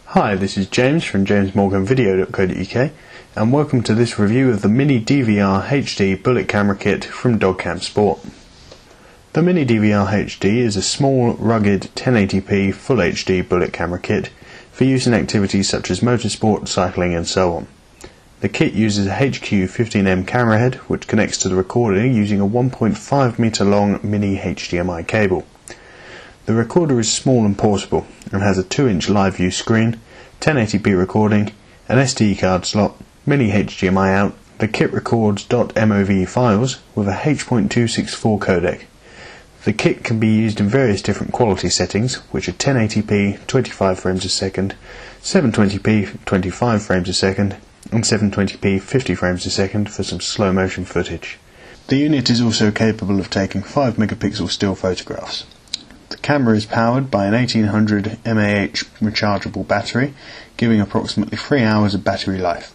Hi, this is James from jamesmorganvideo.co.uk and welcome to this review of the Mini DVR HD bullet camera kit from DogCamSport. The Mini DVR HD is a small, rugged 1080p Full HD bullet camera kit for use in activities such as motorsport, cycling and so on. The kit uses a HQ15M camera head which connects to the recorder using a 1.5 meter long mini HDMI cable. The recorder is small and portable and has a 2-inch live view screen, 1080p recording, an SD card slot, mini HDMI out. The kit records .mov files with a H.264 codec. The kit can be used in various different quality settings, which are 1080p 25 frames a second, 720p 25 frames a second, and 720p 50 frames a second for some slow motion footage. The unit is also capable of taking 5 megapixel still photographs. The camera is powered by an 1800 mAh rechargeable battery, giving approximately 3 hours of battery life.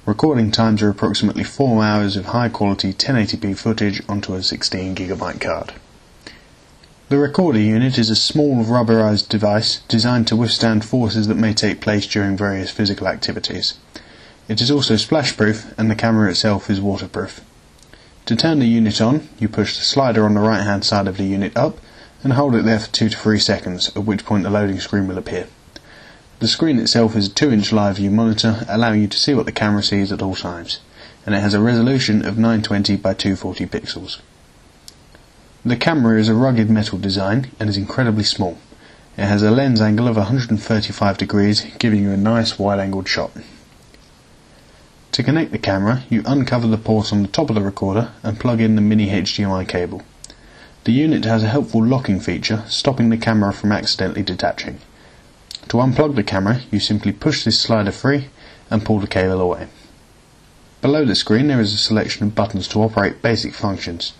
Recording times are approximately 4 hours of high quality 1080p footage onto a 16GB card. The recorder unit is a small rubberized device designed to withstand forces that may take place during various physical activities. It is also splash proof and the camera itself is waterproof. To turn the unit on, you push the slider on the right hand side of the unit up and hold it there for 2 to 3 seconds, at which point the loading screen will appear. The screen itself is a 2-inch live view monitor, allowing you to see what the camera sees at all times, and it has a resolution of 920 by 240 pixels. The camera is a rugged metal design and is incredibly small. It has a lens angle of 135 degrees, giving you a nice wide-angled shot. To connect the camera, you uncover the port on the top of the recorder and plug in the mini HDMI cable. The unit has a helpful locking feature, stopping the camera from accidentally detaching. To unplug the camera, you simply push this slider free and pull the cable away. Below the screen there is a selection of buttons to operate basic functions.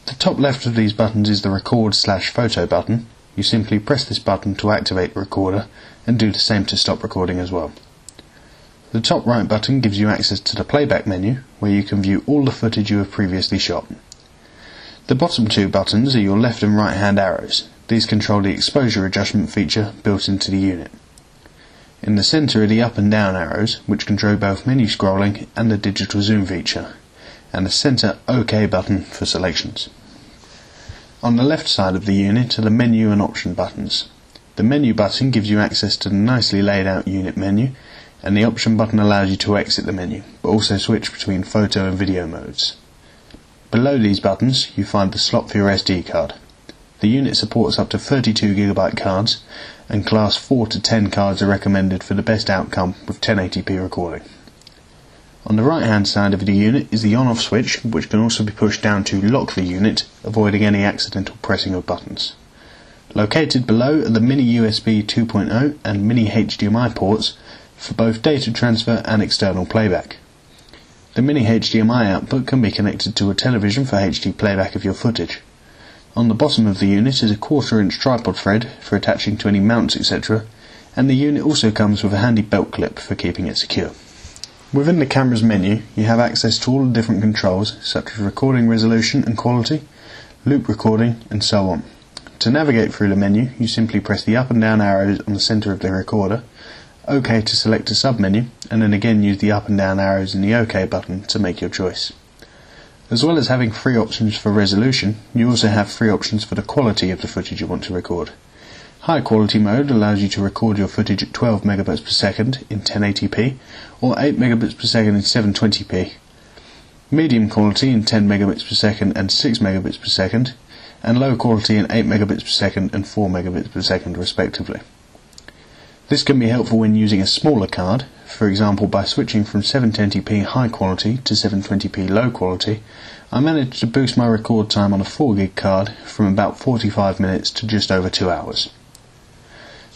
The top left of these buttons is the record/photo button. You simply press this button to activate the recorder and do the same to stop recording as well. The top right button gives you access to the playback menu, where you can view all the footage you have previously shot. The bottom 2 buttons are your left and right hand arrows. These control the exposure adjustment feature built into the unit. In the centre are the up and down arrows, which control both menu scrolling and the digital zoom feature, and the centre OK button for selections. On the left side of the unit are the menu and option buttons. The menu button gives you access to the nicely laid out unit menu, and the option button allows you to exit the menu, but also switch between photo and video modes. Below these buttons you find the slot for your SD card. The unit supports up to 32GB cards, and class 4 to 10 cards are recommended for the best outcome with 1080p recording. On the right hand side of the unit is the on-off switch, which can also be pushed down to lock the unit, avoiding any accidental pressing of buttons. Located below are the mini USB 2.0 and mini HDMI ports for both data transfer and external playback. The mini HDMI output can be connected to a television for HD playback of your footage. On the bottom of the unit is a 1/4-inch tripod thread for attaching to any mounts etc, and the unit also comes with a handy belt clip for keeping it secure. Within the camera's menu you have access to all the different controls such as recording resolution and quality, loop recording and so on. To navigate through the menu you simply press the up and down arrows on the centre of the recorder, OK to select a sub-menu, and then again use the up and down arrows in the OK button to make your choice. As well as having 3 options for resolution, you also have 3 options for the quality of the footage you want to record. High quality mode allows you to record your footage at 12 megabits per second in 1080p, or 8 megabits per second in 720p. Medium quality in 10 megabits per second and 6 megabits per second, and low quality in 8 megabits per second and 4 megabits per second respectively. This can be helpful when using a smaller card, for example by switching from 720p high quality to 720p low quality. I managed to boost my record time on a 4GB card from about 45 minutes to just over 2 hours.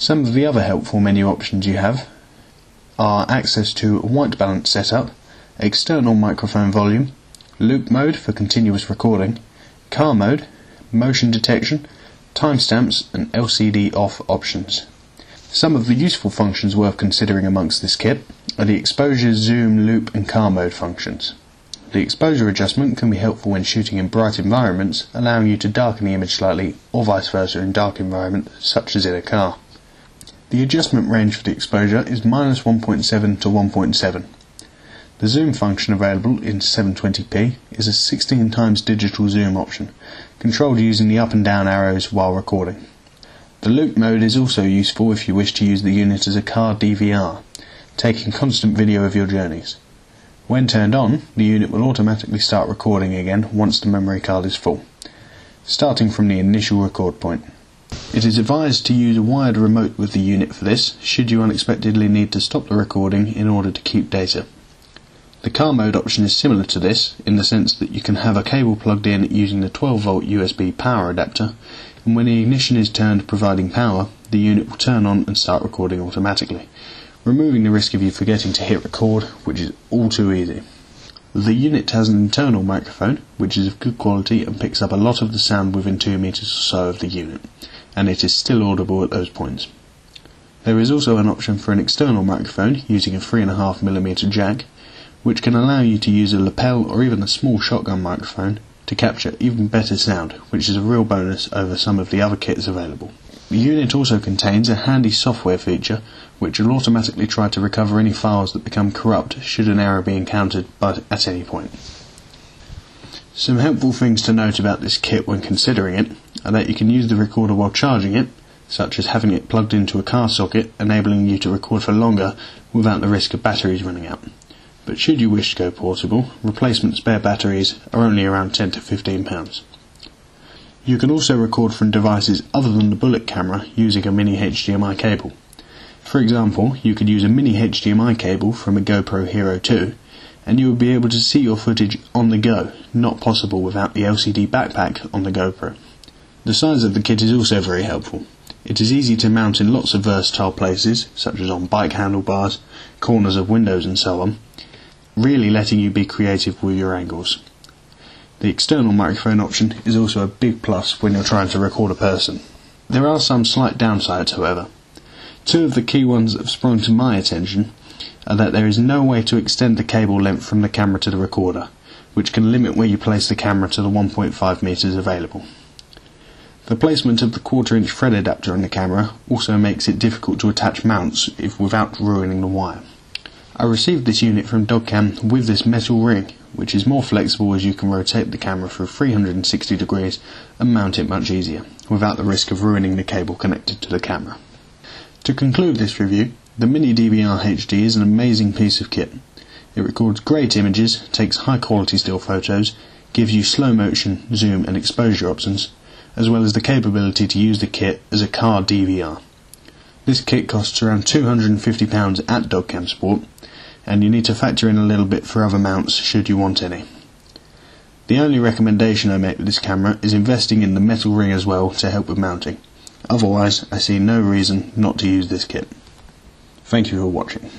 Some of the other helpful menu options you have are access to white balance setup, external microphone volume, loop mode for continuous recording, car mode, motion detection, timestamps and LCD off options. Some of the useful functions worth considering amongst this kit are the exposure, zoom, loop and car mode functions. The exposure adjustment can be helpful when shooting in bright environments, allowing you to darken the image slightly, or vice versa in dark environments such as in a car. The adjustment range for the exposure is -1.7 to 1.7. The zoom function available in 720p is a 16 times digital zoom option, controlled using the up and down arrows while recording. The loop mode is also useful if you wish to use the unit as a car DVR, taking constant video of your journeys. When turned on, the unit will automatically start recording again once the memory card is full, starting from the initial record point. It is advised to use a wired remote with the unit for this, should you unexpectedly need to stop the recording in order to keep data. The car mode option is similar to this, in the sense that you can have a cable plugged in using the 12V USB power adapter, and when the ignition is turned providing power, the unit will turn on and start recording automatically, removing the risk of you forgetting to hit record, which is all too easy. The unit has an internal microphone, which is of good quality and picks up a lot of the sound within 2 meters or so of the unit, and it is still audible at those points. There is also an option for an external microphone using a 3.5mm jack, which can allow you to use a lapel or even a small shotgun microphone to capture even better sound, which is a real bonus over some of the other kits available. The unit also contains a handy software feature which will automatically try to recover any files that become corrupt should an error be encountered at any point. Some helpful things to note about this kit when considering it are that you can use the recorder while charging it, such as having it plugged into a car socket, enabling you to record for longer without the risk of batteries running out. But should you wish to go portable, replacement spare batteries are only around £10 to £15. You can also record from devices other than the bullet camera using a mini HDMI cable. For example, you could use a mini HDMI cable from a GoPro Hero 2 and you would be able to see your footage on the go, not possible without the LCD backpack on the GoPro. The size of the kit is also very helpful. It is easy to mount in lots of versatile places, such as on bike handlebars, corners of windows and so on, really letting you be creative with your angles. The external microphone option is also a big plus when you're trying to record a person. There are some slight downsides, however. Two of the key ones that have sprung to my attention are that there is no way to extend the cable length from the camera to the recorder, which can limit where you place the camera to the 1.5 meters available. The placement of the 1/4 inch thread adapter on the camera also makes it difficult to attach mounts without ruining the wire. I received this unit from DogCam with this metal ring, which is more flexible as you can rotate the camera through 360 degrees and mount it much easier, without the risk of ruining the cable connected to the camera. To conclude this review, the Mini DVR HD is an amazing piece of kit. It records great images, takes high quality still photos, gives you slow motion, zoom and exposure options, as well as the capability to use the kit as a car DVR. This kit costs around £250 at DogCamSport, and you need to factor in a little bit for other mounts should you want any. The only recommendation I make with this camera is investing in the metal ring as well to help with mounting. Otherwise, I see no reason not to use this kit. Thank you for watching.